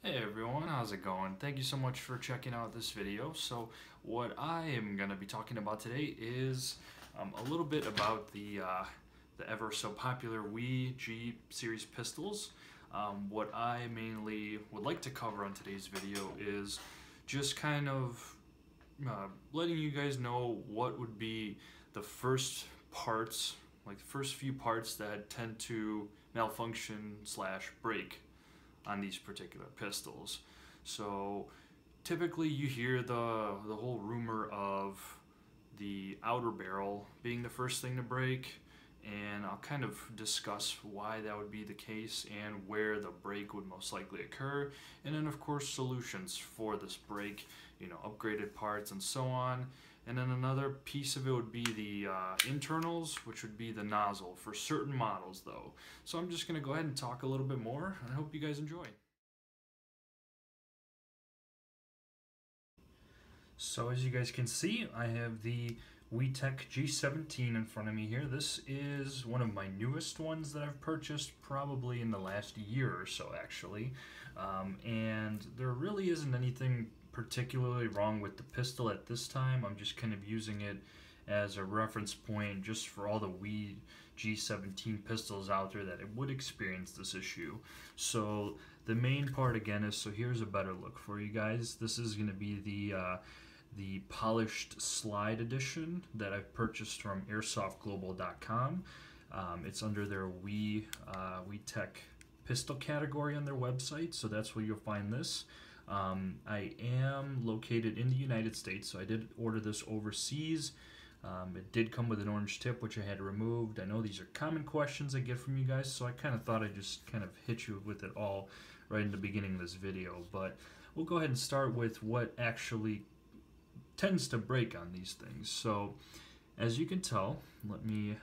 Hey everyone, how's it going? Thank you so much for checking out this video. So what I am going to be talking about today is a little bit about the ever so popular G series pistols. What I mainly would like to cover on today's video is just kind of letting you guys know what would be the first parts, like the first few parts that tend to malfunction slash break on these particular pistols. So typically you hear the whole rumor of the outer barrel being the first thing to break, and I'll kind of discuss why that would be the case and where the break would most likely occur, and then of course solutions for this break, upgraded parts and so on. And then another piece of it would be the internals, which would be the nozzle for certain models though. So I'm just going to go ahead and talk a little bit more, and I hope you guys enjoy. So as you guys can see, I have the WeTech G17 in front of me here. This is one of my newest ones that I've purchased probably in the last year or so actually. And there really isn't anything particularly wrong with the pistol at this time. I'm just kind of using it as a reference point just for all the G17 pistols out there that it would experience this issue. So the main part again is, so here's a better look for you guys. This is going to be the polished slide edition that I've purchased from airsoftglobal.com. It's under their WeTech pistol category on their website, so that's where you'll find this. I am located in the United States, so I did order this overseas. It did come with an orange tip, which I had removed. I know these are common questions I get from you guys, so I kind of thought I'd just kind of hit you with it all right in the beginning of this video. But we'll go ahead and start with what actually tends to break on these things. So as you can tell, let me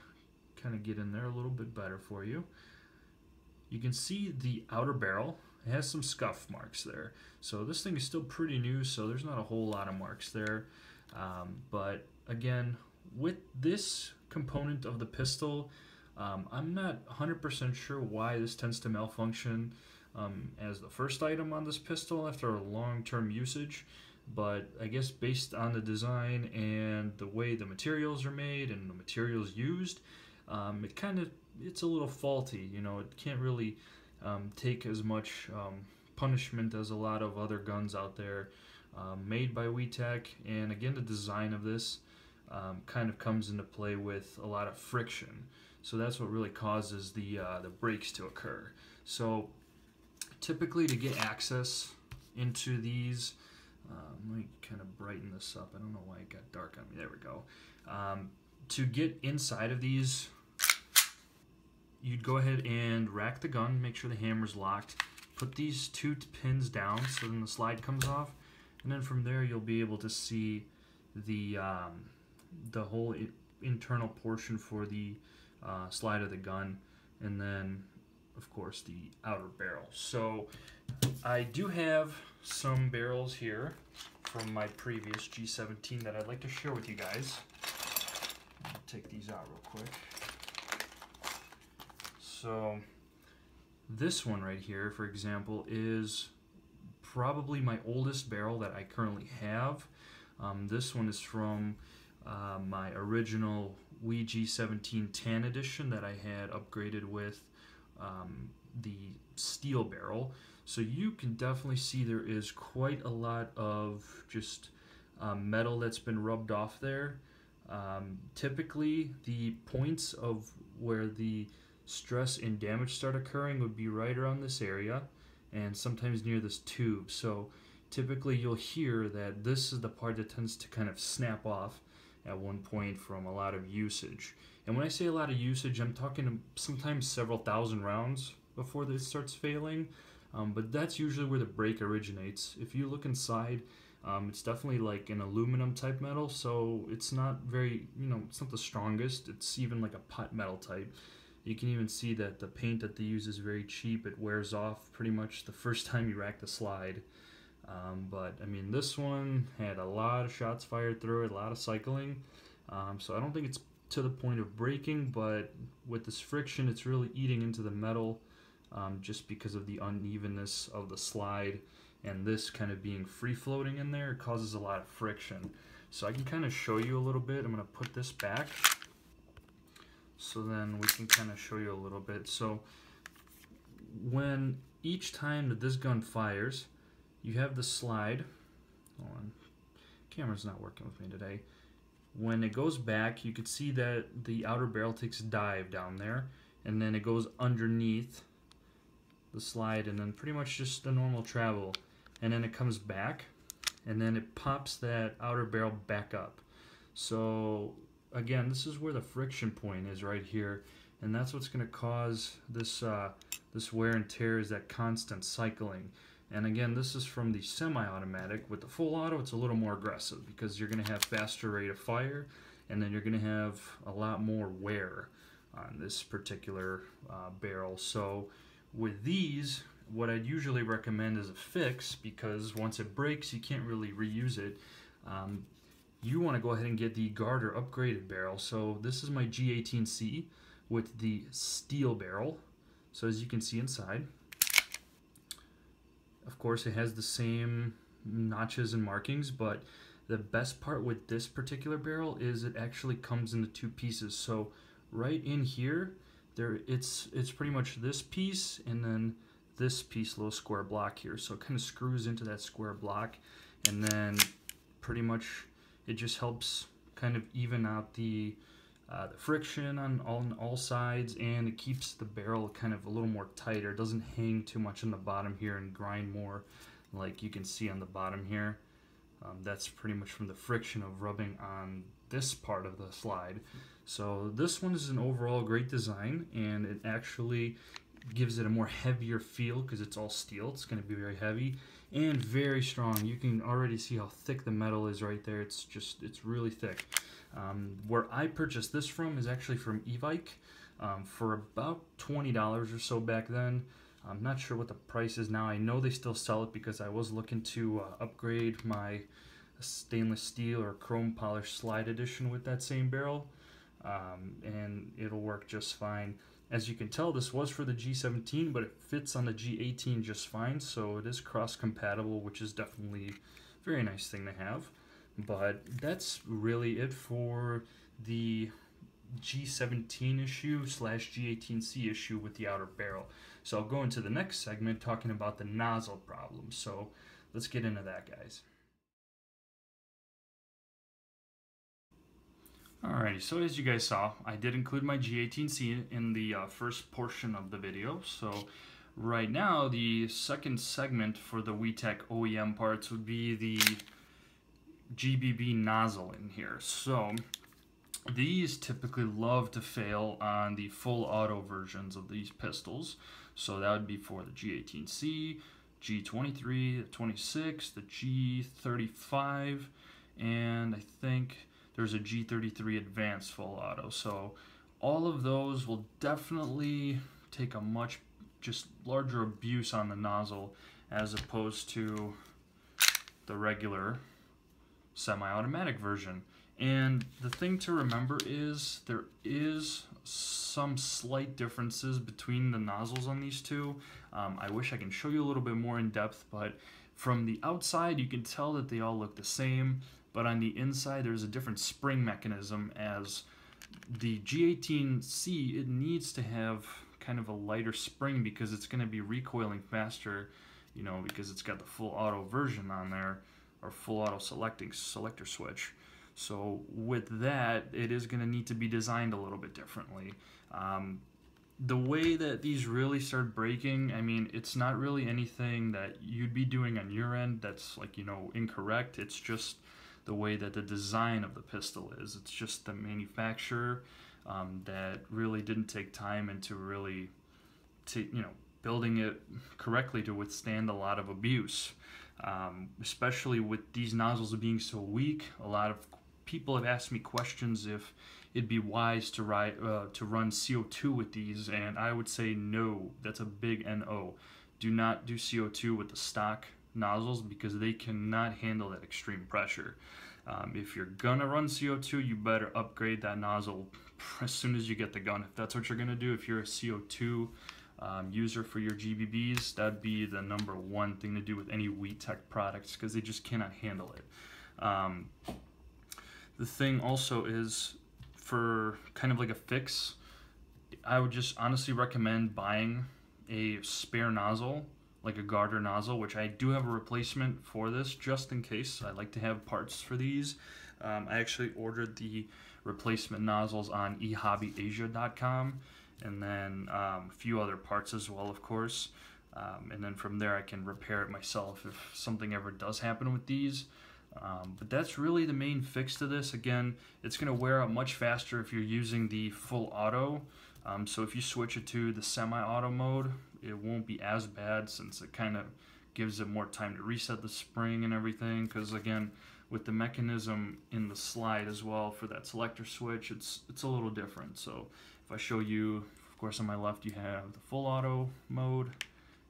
kind of get in there a little bit better for you. You can see the outer barrel. It has some scuff marks there. So this thing is still pretty new, so there's not a whole lot of marks there. But again, with this component of the pistol, I'm not 100% sure why this tends to malfunction as the first item on this pistol after a long-term usage. But I guess based on the design and the way the materials are made and the materials used, it's a little faulty. It can't really take as much punishment as a lot of other guns out there made by WeTech. And again, the design of this kind of comes into play with a lot of friction. So that's what really causes the breaks to occur. So typically to get access into these, let me kind of brighten this up. I don't know why it got dark on me. There we go. To get inside of these, you'd go ahead and rack the gun, make sure the hammer's locked, put these two pins down so then the slide comes off, and then from there you'll be able to see the whole internal portion for the slide of the gun, and then of course the outer barrel. So I do have some barrels here from my previous G17 that I'd like to share with you guys. I'll take these out real quick. So this one right here, for example, is probably my oldest barrel that I currently have. This one is from my original G17 tan edition that I had upgraded with the steel barrel. So you can definitely see there is quite a lot of just metal that's been rubbed off there. Typically the points of where the stress and damage start occurring would be right around this area and sometimes near this tube. So typically you'll hear that this is the part that tends to kind of snap off at one point from a lot of usage. And when I say a lot of usage, I'm talking sometimes several thousand rounds before this starts failing. But that's usually where the break originates. If you look inside, it's definitely like an aluminum type metal, so it's not very, it's not the strongest. It's even like a pot metal type. You can even see that the paint that they use is very cheap. It wears off pretty much the first time you rack the slide. But I mean, this one had a lot of shots fired through it, a lot of cycling. So I don't think it's to the point of breaking, but with this friction, it's really eating into the metal just because of the unevenness of the slide, and this kind of being free floating in there causes a lot of friction. So I can kind of show you a little bit. I'm going to put this back so then we can kind of show you a little bit. So when each time that this gun fires, you have the slide. Hold on, camera's not working with me today. When it goes back, you can see that the outer barrel takes a dive down there, and then it goes underneath the slide, and then pretty much just a normal travel, and then it comes back, and then it pops that outer barrel back up. So again, this is where the friction point is, right here, and that's what's going to cause this this wear and tear, is that constant cycling. And again, this is from the semi-automatic. With the full auto, it's a little more aggressive because you're going to have faster rate of fire, and then you're going to have a lot more wear on this particular barrel. So with these, what I'd usually recommend is a fix, because once it breaks, you can't really reuse it. You want to go ahead and get the Garter upgraded barrel. So this is my G18c with the steel barrel. So as you can see inside, of course, it has the same notches and markings, but the best part with this particular barrel is it actually comes into two pieces. So right in here, it's pretty much this piece and then this piece, little square block here. So it kind of screws into that square block, and then pretty much it just helps kind of even out the friction on all sides, and it keeps the barrel kind of a little more tighter. It doesn't hang too much on the bottom here and grind more, like you can see on the bottom here. That's pretty much from the friction of rubbing on this part of the slide. So this one is an overall great design, and it actually gives it a more heavier feel because it's all steel. It's going to be very heavy and very strong. You can already see how thick the metal is right there. It's really thick. Where I purchased this from is actually from Evike for about $20 or so back then. I'm not sure what the price is now. I know they still sell it because I was looking to upgrade my stainless steel or chrome polished slide edition with that same barrel, and it'll work just fine. As you can tell, this was for the G17, but it fits on the G18 just fine, so it is cross-compatible, which is definitely a very nice thing to have. But that's really it for the G17 issue / G18c issue with the outer barrel. So I'll go into the next segment talking about the nozzle problem. So let's get into that, guys. Alrighty, so as you guys saw, I did include my G18c in the first portion of the video. So right now, the second segment for the WeTech OEM parts would be the GBB nozzle in here. So these typically love to fail on the full auto versions of these pistols. So that would be for the G18c, G23, the 26, the G35, and I think there's a G33 Advanced full auto. So all of those will definitely take a much just larger abuse on the nozzle as opposed to the regular semi-automatic version. And the thing to remember is there is some slight differences between the nozzles on these two. I wish I can show you a little bit more in depth, but from the outside you can tell that they all look the same, but on the inside there's a different spring mechanism. As the G18c, it needs to have kind of a lighter spring because it's going to be recoiling faster, you know, because it's got the full auto version on there, or full auto selector switch. So with that, it is going to need to be designed a little bit differently. The way that these really start breaking, I mean, it's not really anything that you'd be doing on your end that's, like, you know, incorrect. It's just the way that the design of the pistol is. It's just the manufacturer that really didn't take time into really, building it correctly to withstand a lot of abuse. Especially with these nozzles being so weak, a lot of people have asked me questions if it'd be wise to run CO2 with these, and I would say no. That's a big no. Do not do CO2 with the stock nozzles because they cannot handle that extreme pressure. If you're gonna run CO2, you better upgrade that nozzle as soon as you get the gun. If that's what you're gonna do, if you're a CO2 user for your GBBs, that'd be the #1 thing to do with any WeTech products, because they just cannot handle it. The thing also is, for kind of like a fix, I would just honestly recommend buying a spare nozzle, like a garter nozzle, which I do have a replacement for this just in case. I like to have parts for these. I actually ordered the replacement nozzles on ehobbyasia.com, and then a few other parts as well, of course. And then from there I can repair it myself if something ever does happen with these. But that's really the main fix to this. Again, it's going to wear out much faster if you're using the full auto. So if you switch it to the semi-auto mode, it won't be as bad, since it kind of gives it more time to reset the spring and everything. Because again, with the mechanism in the slide as well for that selector switch, it's a little different. So if I show you, of course on my left you have the full auto mode,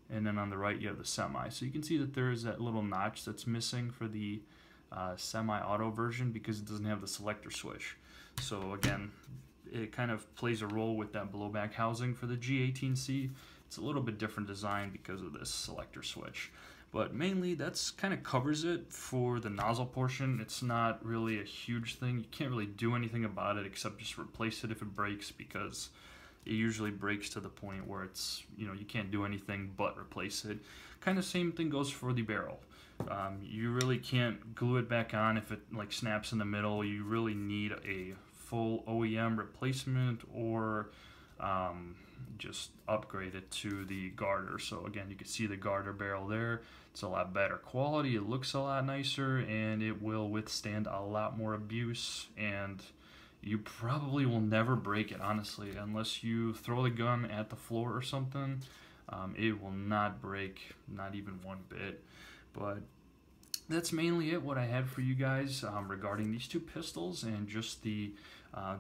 and then on the right you have the semi. So you can see that there is that little notch that's missing for the semi-auto version, because it doesn't have the selector switch. So again, it kind of plays a role with that blowback housing for the G18C. It's a little bit different design because of this selector switch. But mainly that's kind of covers it for the nozzle portion. It's not really a huge thing. You can't really do anything about it except just replace it if it breaks, because it usually breaks to the point where it's, you can't do anything but replace it. Kind of same thing goes for the barrel. You really can't glue it back on if it like snaps in the middle. You really need a full OEM replacement, or just upgrade it to the garter. So again, you can see the garter barrel there. It's a lot better quality, it looks a lot nicer, and it will withstand a lot more abuse, and you probably will never break it, honestly, unless you throw the gun at the floor or something. It will not break, not even one bit. But that's mainly it, what I had for you guys regarding these two pistols, and just the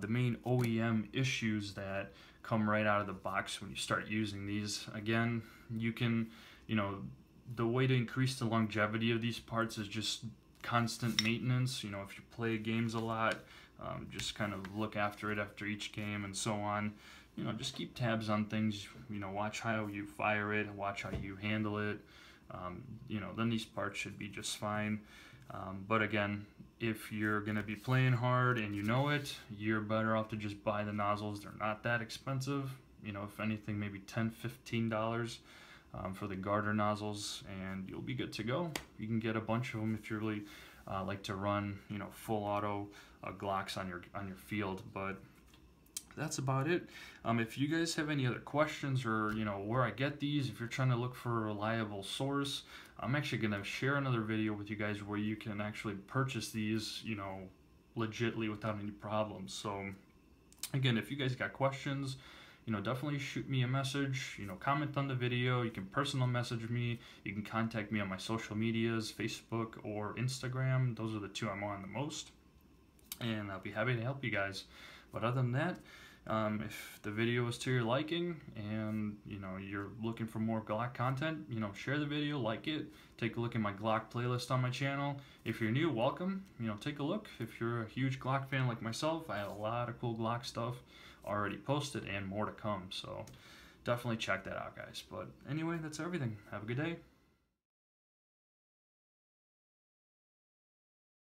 main OEM issues that come right out of the box when you start using these. Again, you can, the way to increase the longevity of these parts is just constant maintenance. If you play games a lot, just kind of look after it after each game and so on. Just keep tabs on things, watch how you fire it, watch how you handle it. Then these parts should be just fine. But again, if you're going to be playing hard and you know it, you're better off to just buy the nozzles. They're not that expensive. If anything, maybe $10, $15 for the garter nozzles, and you'll be good to go. You can get a bunch of them if you really like to run, full auto Glocks on your field. But that's about it. If you guys have any other questions, or where I get these, if you're trying to look for a reliable source, I'm actually going to share another video with you guys where you can actually purchase these legitly without any problems. So again, if you guys got questions, definitely shoot me a message, comment on the video. You can personal message me, you can contact me on my social medias, Facebook or Instagram. Those are the two I'm on the most, and I'll be happy to help you guys. But other than that, if the video is to your liking, and you're looking for more Glock content, share the video, like it, take a look at my Glock playlist on my channel. If you're new, welcome. Take a look. If you're a huge Glock fan like myself, I have a lot of cool Glock stuff already posted and more to come. So definitely check that out, guys. But anyway, that's everything. Have a good day.